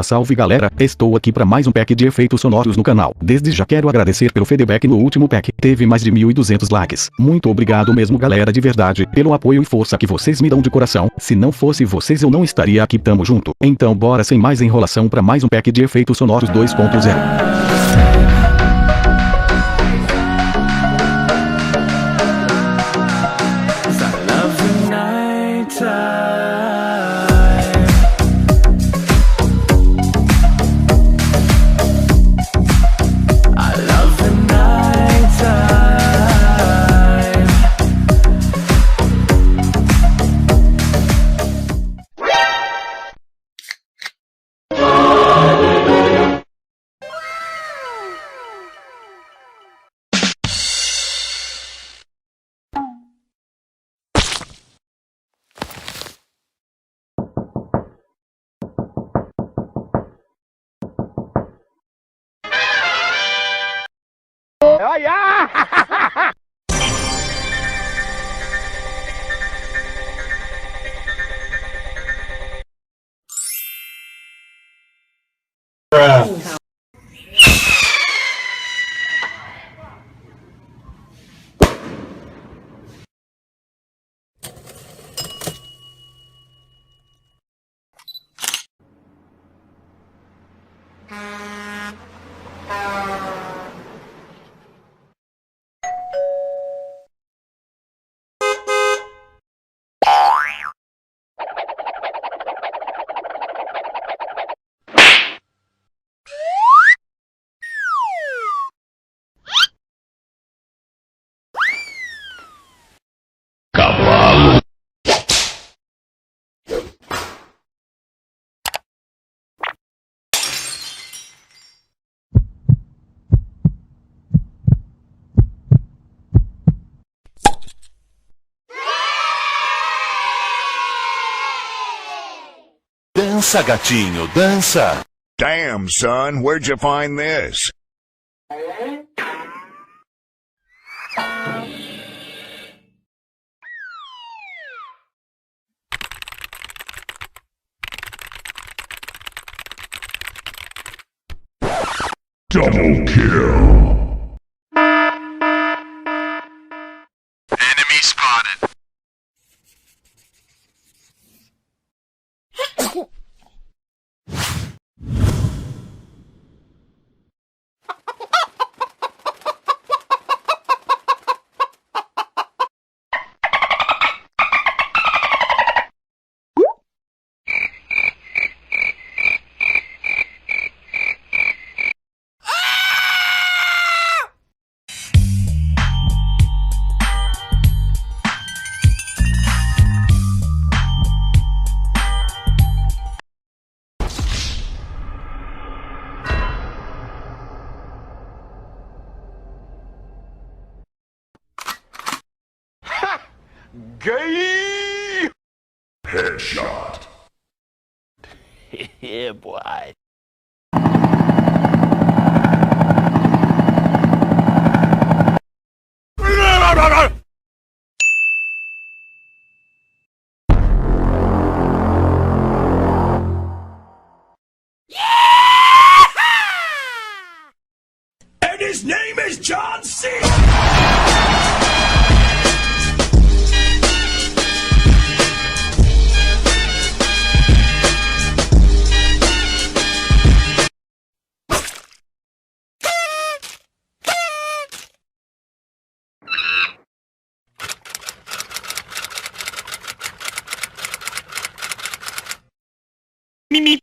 Salve galera, estou aqui para mais um pack de efeitos sonoros no canal. Desde já quero agradecer pelo feedback no último pack, teve mais de 1.200 likes. Muito obrigado mesmo galera, de verdade, pelo apoio e força que vocês me dão de coração. Se não fosse vocês eu não estaria aqui, tamo junto. Então bora sem mais enrolação para mais um pack de efeitos sonoros 2.0. Dança, gatinho, dança! Damn, son, where'd you find this? Double kill! Enemy spotted! Gay! Headshot. Yeah, boy. And his name is John C. Mimi.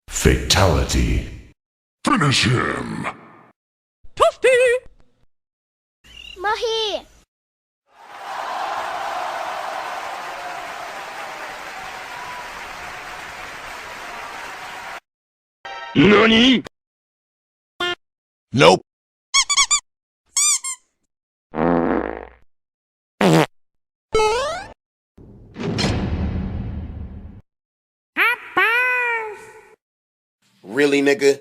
Fatality. Finish him. Morri! NANI?! Nope. Really, nigga?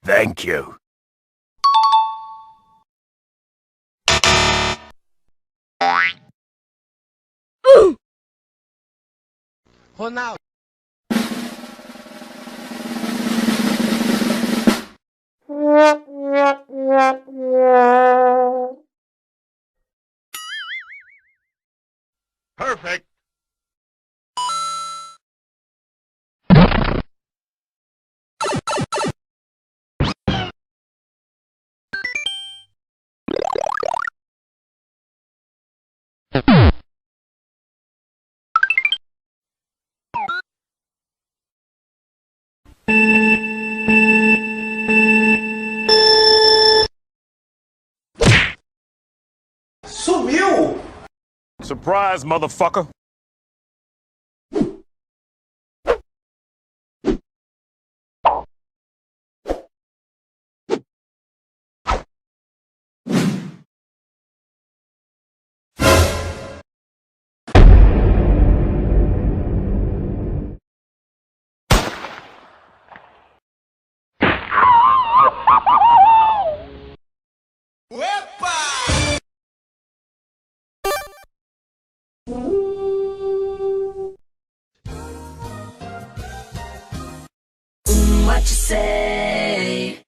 Thank you. Ronaldo. Perfect. Sumiu! Surprise, motherfucker. What you say?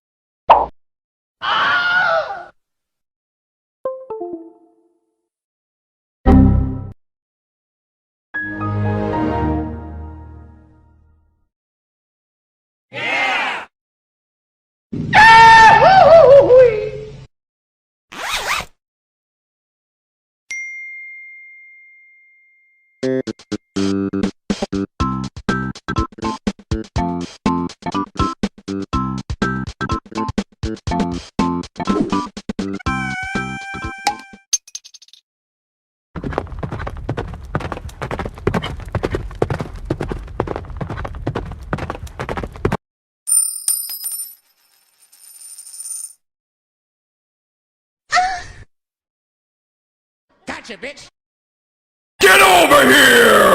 Gotcha, bitch! Get over here!